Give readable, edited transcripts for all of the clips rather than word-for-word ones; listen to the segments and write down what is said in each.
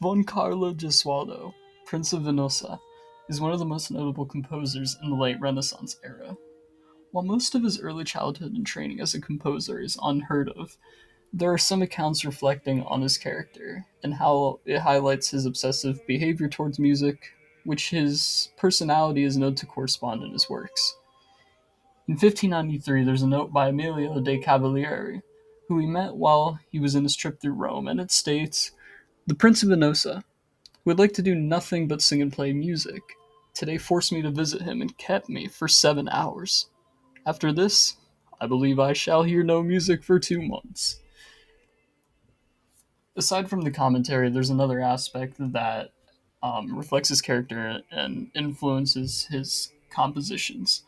Von Carlo Gesualdo, Prince of Venosa, is one of the most notable composers in the late Renaissance era. While most of his early childhood and training as a composer is unheard of, there are some accounts reflecting on his character and how it highlights his obsessive behavior towards music, which his personality is known to correspond in his works. In 1593, there's a note by Emilio de Cavalieri, who he met while he was in his trip through Rome, and it states, "The Prince of Venosa would like to do nothing but sing and play music. Today forced me to visit him and kept me for 7 hours. After this, I believe I shall hear no music for 2 months." Aside from the commentary, there's another aspect that reflects his character and influences his compositions,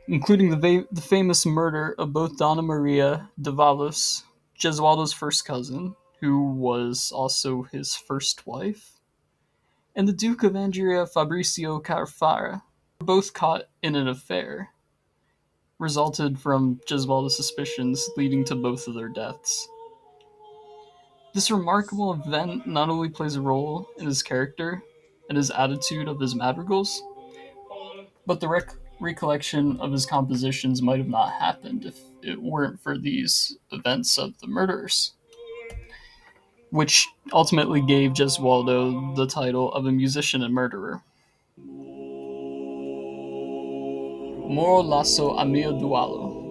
including the famous murder of both Donna Maria d'Avalos, Gesualdo's first cousin, who was also his first wife, and the Duke of Andria Fabrizio Carafara, both caught in an affair, resulted from Gesualdo's suspicions leading to both of their deaths. This remarkable event not only plays a role in his character and his attitude of his madrigals, but the recollection of his compositions might have not happened if it weren't for these events of the murders, which ultimately gave Gesualdo the title of a musician and murderer. Moro, Lasso, a mio duolo,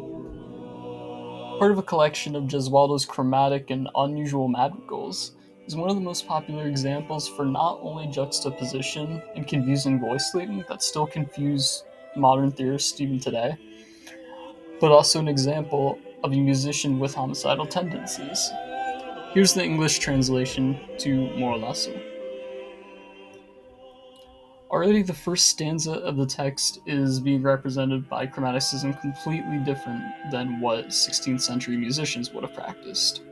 part of a collection of Gesualdo's chromatic and unusual madrigals, is one of the most popular examples for not only juxtaposition and confusing voice leading that still confuse modern theorists even today, but also an example of a musician with homicidal tendencies. Here's the English translation to Moro Lasso. Already the first stanza of the text is being represented by chromaticism completely different than what 16th century musicians would have practiced.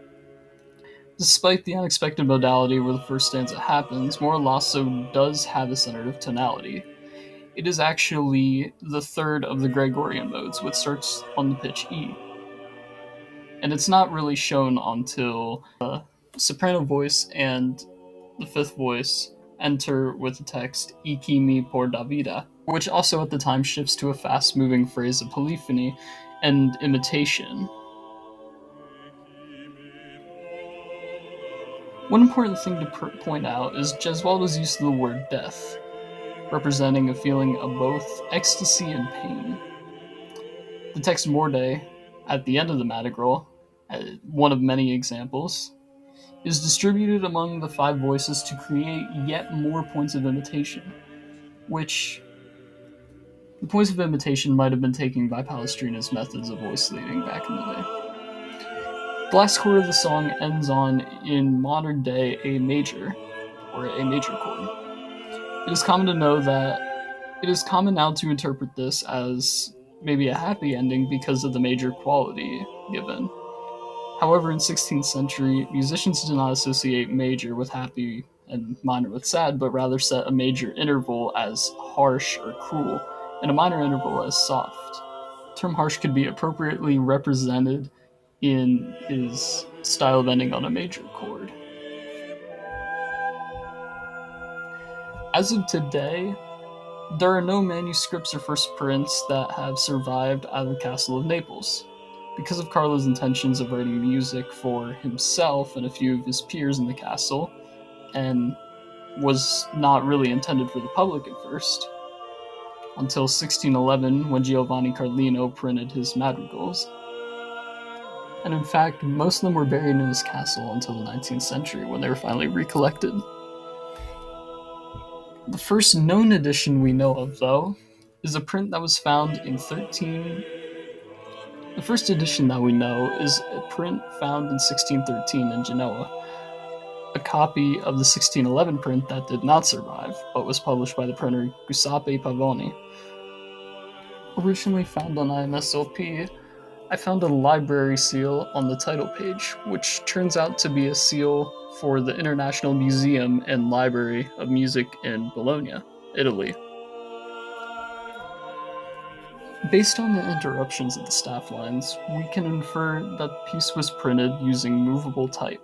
Despite the unexpected modality where the first stanza happens, Moro Lasso does have a centered tonality. It is actually the third of the Gregorian modes, which starts on the pitch E. And it's not really shown until the soprano voice and the fifth voice enter with the text "E que me por da vida," which also at the time shifts to a fast moving phrase of polyphony and imitation. One important thing to point out is Gesualdo's use of the word death, representing a feeling of both ecstasy and pain. The text Morde, at the end of the madrigal, one of many examples, is distributed among the five voices to create yet more points of imitation, which the points of imitation might have been taken by Palestrina's methods of voice leading back in the day. The last chord of the song ends on, in modern day, A major, or a major chord. It is common to know that it is common now to interpret this as maybe a happy ending because of the major quality given. However, in 16th century, musicians did not associate major with happy and minor with sad, but rather set a major interval as harsh or cruel, and a minor interval as soft. The term harsh could be appropriately represented in his style of ending on a major chord. As of today, there are no manuscripts or first prints that have survived out of the Castle of Naples. Because of Carlo's intentions of writing music for himself and a few of his peers in the castle, and was not really intended for the public at first, until 1611 when Giovanni Carlino printed his madrigals. And in fact, most of them were buried in his castle until the 19th century when they were finally recollected. The first known edition we know of, though, is a print that was found in 13. The first edition that we know is a print found in 1613 in Genoa, a copy of the 1611 print that did not survive, but was published by the printer Giuseppe Pavoni. Originally found on IMSLP, I found a library seal on the title page, which turns out to be a seal for the International Museum and Library of Music in Bologna, Italy. Based on the interruptions of the staff lines, we can infer that the piece was printed using movable type.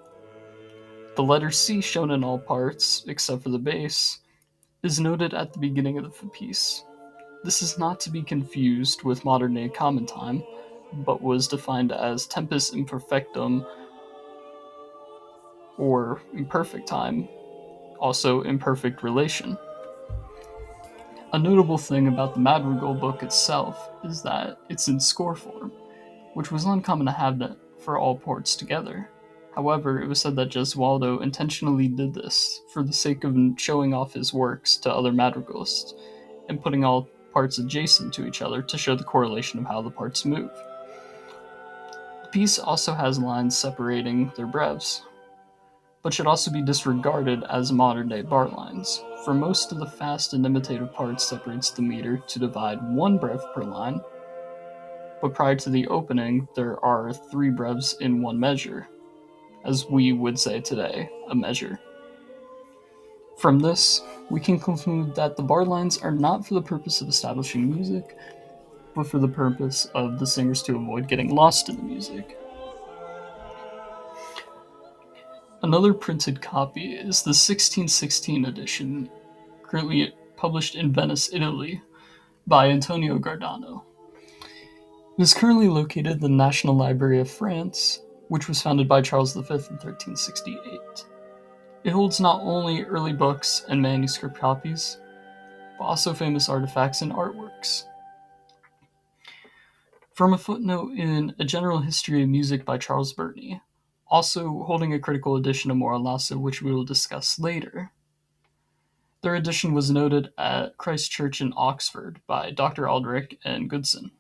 The letter C, shown in all parts except for the bass, is noted at the beginning of the piece. This is not to be confused with modern day common time, but was defined as tempus imperfectum, or imperfect time, also imperfect relation. A notable thing about the madrigal book itself is that it's in score form, which was uncommon to have that for all parts together. However, it was said that Gesualdo intentionally did this for the sake of showing off his works to other madrigalists and putting all parts adjacent to each other to show the correlation of how the parts move. The piece also has lines separating their brevs, but should also be disregarded as modern day bar lines, for most of the fast and imitative parts separates the meter to divide one brev per line, but prior to the opening there are three brevs in one measure, as we would say today, a measure. From this, we can conclude that the bar lines are not for the purpose of establishing music, but for the purpose of the singers to avoid getting lost in the music. Another printed copy is the 1616 edition, currently published in Venice, Italy, by Antonio Gardano. It is currently located in the National Library of France, which was founded by Charles V in 1368. It holds not only early books and manuscript copies, but also famous artifacts and artworks. From a footnote in A General History of Music by Charles Burney, also holding a critical edition of Moro, Lasso, which we will discuss later. Their edition was noted at Christ Church in Oxford by Dr. Aldrich and Goodson.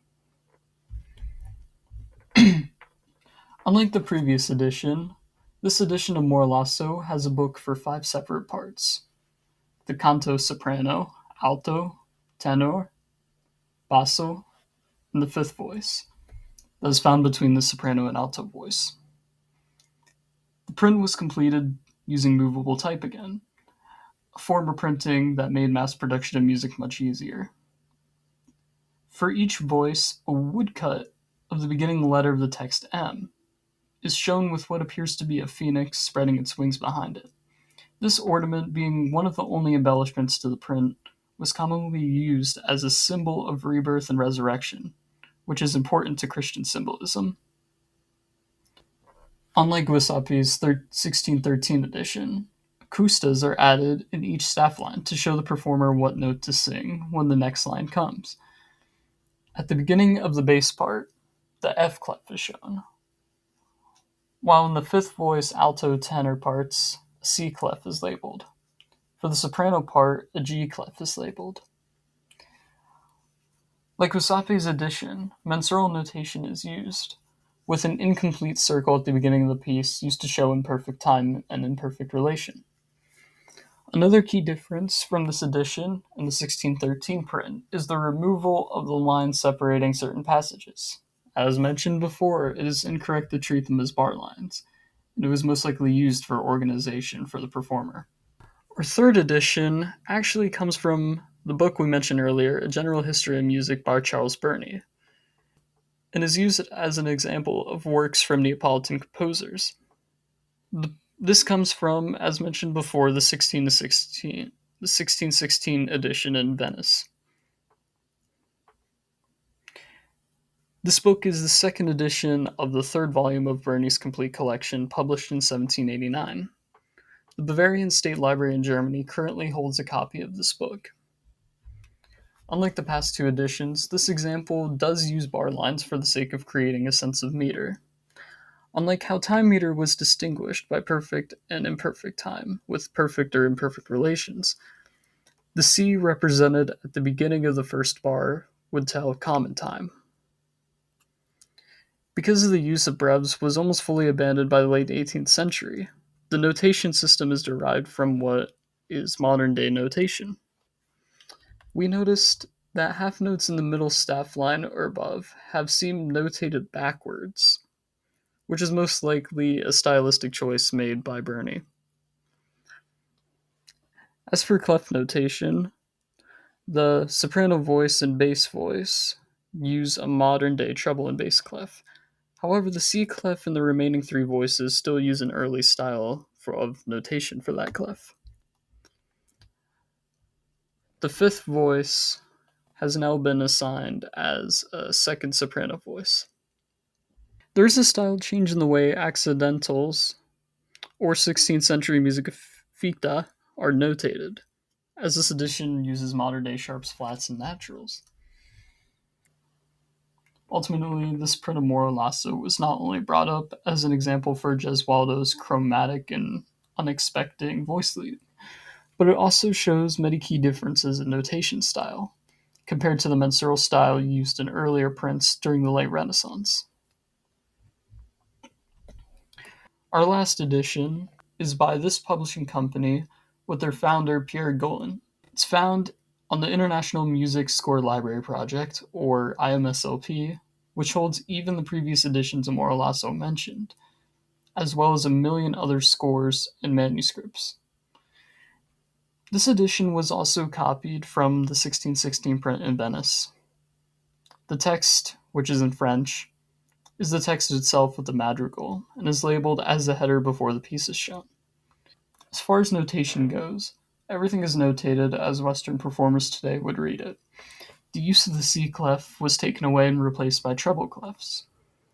Unlike the previous edition, this edition of Moro, Lasso has a book for 5 separate parts: the canto soprano, alto, tenor, basso, and the 5th voice, that is found between the soprano and alto voice. The print was completed using movable type again, a form of printing that made mass production of music much easier. For each voice, a woodcut of the beginning letter of the text M is shown with what appears to be a phoenix spreading its wings behind it. This ornament, being one of the only embellishments to the print, was commonly used as a symbol of rebirth and resurrection, which is important to Christian symbolism. Unlike Giuseppe's 1613 edition, acoustas are added in each staff line to show the performer what note to sing when the next line comes. At the beginning of the bass part, the F clef is shown, while in the 5th voice, alto, tenor parts, a C clef is labeled. For the soprano part, a G clef is labeled. Like Giuseppe's edition, mensural notation is used, with an incomplete circle at the beginning of the piece used to show imperfect time and imperfect relation. Another key difference from this edition and the 1613 print is the removal of the lines separating certain passages. As mentioned before, it is incorrect to treat them as bar lines, and it was most likely used for organization for the performer. Our 3rd edition actually comes from the book we mentioned earlier, A General History of Music by Charles Burney, and is used as an example of works from Neapolitan composers. This comes from, as mentioned before, the 1616 edition in Venice. This book is the 2nd edition of the 3rd volume of Burney's complete collection, published in 1789. The Bavarian State Library in Germany currently holds a copy of this book. Unlike the past 2 editions, this example does use bar lines for the sake of creating a sense of meter. Unlike how time meter was distinguished by perfect and imperfect time, with perfect or imperfect relations, the C represented at the beginning of the first bar would tell common time. Because of the use of brevs was almost fully abandoned by the late 18th century, the notation system is derived from what is modern-day notation. We noticed that half notes in the middle staff line or above have seemed notated backwards, which is most likely a stylistic choice made by Burney. As for clef notation, the soprano voice and bass voice use a modern-day treble and bass clef. However, the C clef and the remaining 3 voices still use an early style of notation for that clef. The fifth voice has now been assigned as a second soprano voice. There is a style change in the way accidentals or 16th century musica ficta are notated, as this edition uses modern day sharps, flats, and naturals. Ultimately, this print of Moro Lasso was not only brought up as an example for Gesualdo's chromatic and unexpected voice lead, but it also shows many key differences in notation style compared to the mensural style used in earlier prints during the late Renaissance. Our last edition is by this publishing company with their founder Pierre Golan. It's found on the International Music Score Library Project, or IMSLP, which holds even the previous editions of Moro Lasso mentioned, as well as a million other scores and manuscripts. This edition was also copied from the 1616 print in Venice. The text, which is in French, is the text itself with the madrigal and is labeled as the header before the piece is shown. As far as notation goes, everything is notated as Western performers today would read it. The use of the C clef was taken away and replaced by treble clefs.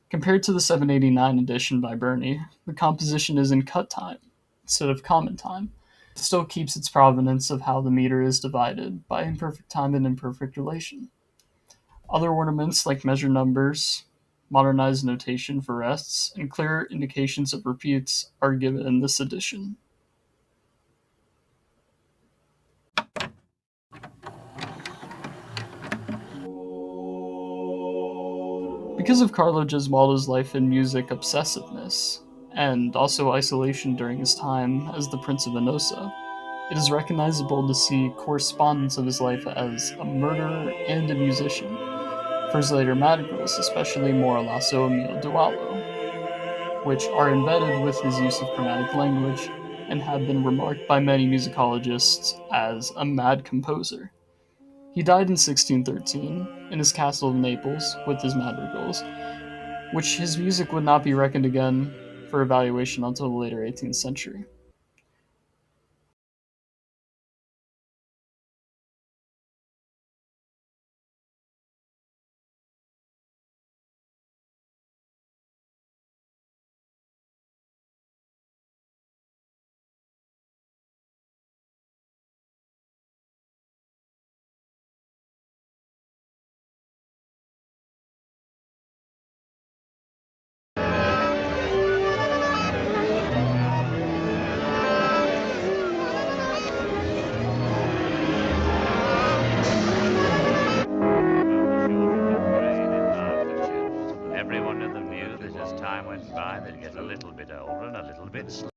Compared to the 789 edition by Burney, the composition is in cut time instead of common time. It still keeps its provenance of how the meter is divided by imperfect time and imperfect relation. Other ornaments like measure numbers, modernized notation for rests, and clear indications of repeats are given in this edition. Because of Carlo Gesualdo's life and music obsessiveness, and also isolation during his time as the Prince of Venosa, it is recognizable to see correspondence of his life as a murderer and a musician for his later madrigals, especially Moro Lasso and Mio Duolo, which are embedded with his use of chromatic language and have been remarked by many musicologists as a mad composer. He died in 1613 in his castle of Naples with his madrigals, which his music would not be reckoned again for evaluation until the later 18th century. Well, the children would rain and laughter shoot. Everyone in the view that as time went by, they'd get a little bit older and a little bit